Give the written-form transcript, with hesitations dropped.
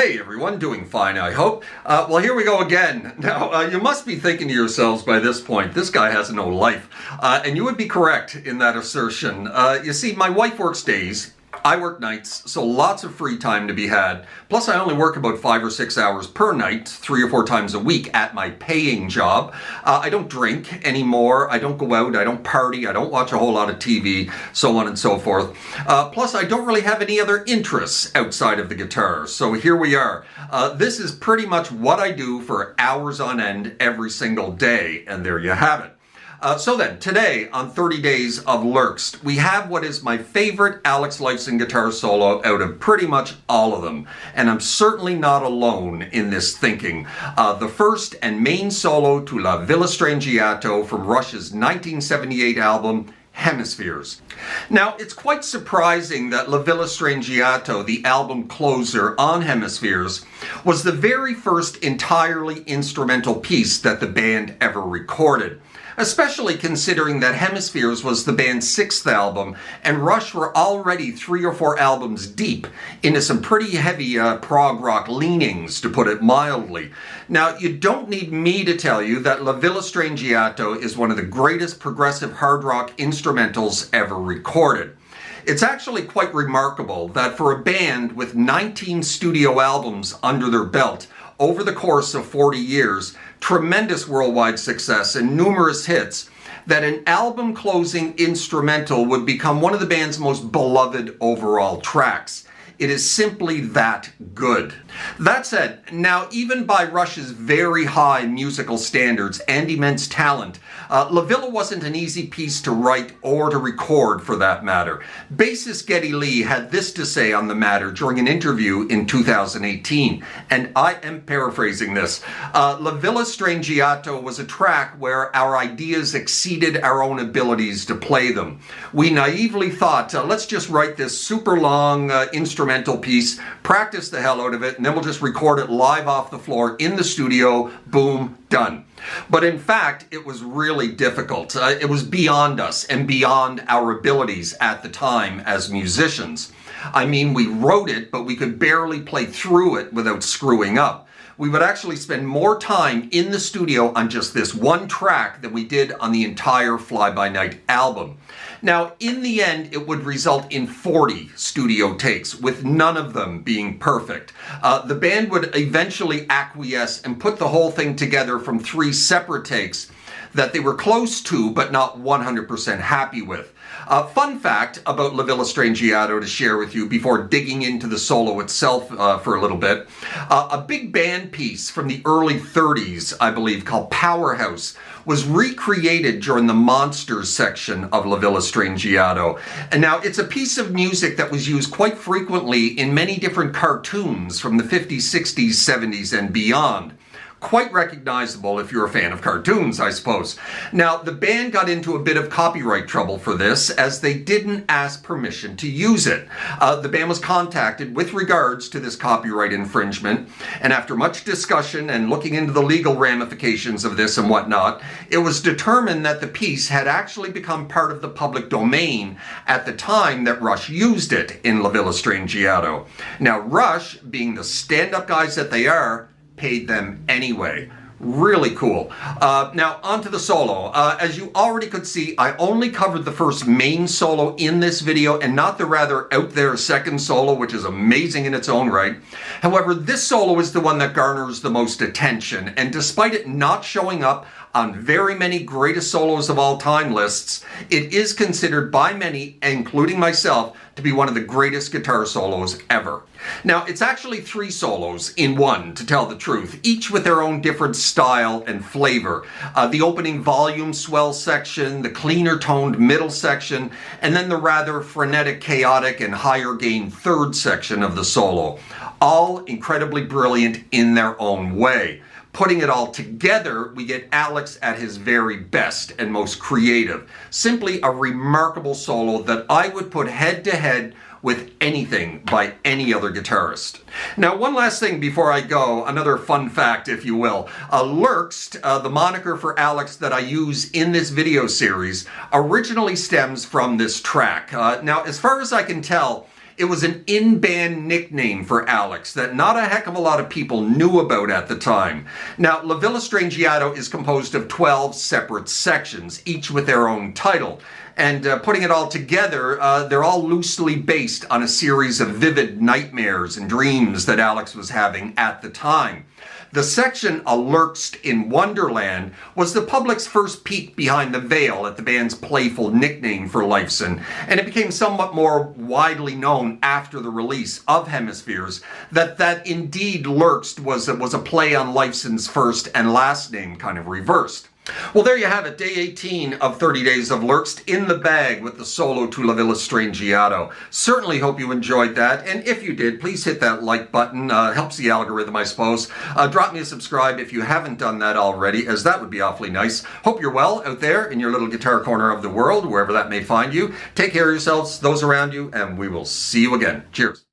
Hey everyone, doing fine I hope. Well, here we go again. Now, you must be thinking to yourselves by this point, this guy has no life. And you would be correct in that assertion. You see, my wife works days, I work nights, so lots of free time to be had. Plus, I only work about 5 or 6 hours per night, 3 or 4 times a week at my paying job. I don't drink anymore. I don't go out. I don't party. I don't watch a whole lot of TV, so on and so forth. Plus, I don't really have any other interests outside of the guitar. So here we are. This is pretty much what I do for hours on end every single day, and there you have it. So then, today on 30 Days of Lerxst, we have what is my favorite Alex Lifeson guitar solo out of pretty much all of them. And I'm certainly not alone in this thinking. The first and main solo to La Villa Strangiato from Rush's 1978 album, Hemispheres. Now, it's quite surprising that La Villa Strangiato, the album closer on Hemispheres, was the very first entirely instrumental piece that the band ever recorded. Especially considering that Hemispheres was the band's 6th album, and Rush were already 3 or 4 albums deep into some pretty heavy prog rock leanings, to put it mildly. Now, you don't need me to tell you that La Villa Strangiato is one of the greatest progressive hard rock instrumentals ever recorded. It's actually quite remarkable that for a band with 19 studio albums under their belt over the course of 40 years, tremendous worldwide success and numerous hits, that an album-closing instrumental would become one of the band's most beloved overall tracks. It is simply that good. That said, now even by Rush's very high musical standards and immense talent, La Villa wasn't an easy piece to write or to record for that matter. Bassist Geddy Lee had this to say on the matter during an interview in 2018, and I am paraphrasing this. La Villa Strangiato was a track where our ideas exceeded our own abilities to play them. We naively thought, let's just write this super long instrumental piece, practice the hell out of it, and then we'll just record it live off the floor in the studio, boom, done. But in fact, it was really difficult. It was beyond us and beyond our abilities at the time as musicians. I mean, we wrote it, but we could barely play through it without screwing up. We would actually spend more time in the studio on just this one track than we did on the entire Fly By Night album. Now, in the end, it would result in 40 studio takes, with none of them being perfect. The band would eventually acquiesce and put the whole thing together from 3 separate takes that they were close to, but not 100% happy with. Fun fact about La Villa Strangiato to share with you before digging into the solo itself for a little bit. A big band piece from the early 30s, I believe, called Powerhouse, was recreated during the Monsters section of La Villa Strangiato. And now, it's a piece of music that was used quite frequently in many different cartoons from the 50s, 60s, 70s, and beyond. Quite recognizable if you're a fan of cartoons, I suppose. Now, the band got into a bit of copyright trouble for this, as they didn't ask permission to use it. The band was contacted with regards to this copyright infringement, and after much discussion and looking into the legal ramifications of this and whatnot, it was determined that the piece had actually become part of the public domain at the time that Rush used it in La Villa Strangiato. Now, Rush, being the stand-up guys that they are, paid them anyway. Really cool. Now, on to the solo. As you already could see, I only covered the first main solo in this video and not the rather out there second solo, which is amazing in its own right. However, this solo is the one that garners the most attention, and despite it not showing up on very many greatest solos of all time lists, it is considered by many, including myself, to be one of the greatest guitar solos ever. Now, it's actually 3 solos in one, to tell the truth, each with their own different style and flavor. The opening volume swell section, the cleaner toned middle section, and then the rather frenetic, chaotic, and higher gain third section of the solo. All incredibly brilliant in their own way. Putting it all together, we get Alex at his very best and most creative. Simply a remarkable solo that I would put head to head with anything by any other guitarist. Now, one last thing before I go, another fun fact, if you will. Lerxst, the moniker for Alex that I use in this video series, originally stems from this track. Now, as far as I can tell, It was an in-band nickname for Alex that not a heck of a lot of people knew about at the time. Now, Villa Strangiato is composed of 12 separate sections, each with their own title. And putting it all together, they're all loosely based on a series of vivid nightmares and dreams that Alex was having at the time. The section A Lerxst in Wonderland was the public's first peek behind the veil at the band's playful nickname for Lifeson, and it became somewhat more widely known after the release of Hemispheres that indeed Lerxst was a play on Lifeson's first and last name, kind of reversed. Well, there you have it, day 18 of 30 Days of Lerxst in the bag with the solo to La Villa Strangiato. Certainly hope you enjoyed that, and if you did, please hit that like button. Helps the algorithm, I suppose. Drop me a subscribe if you haven't done that already, as that would be awfully nice. Hope you're well out there in your little guitar corner of the world, wherever that may find you. Take care of yourselves, those around you, and we will see you again. Cheers.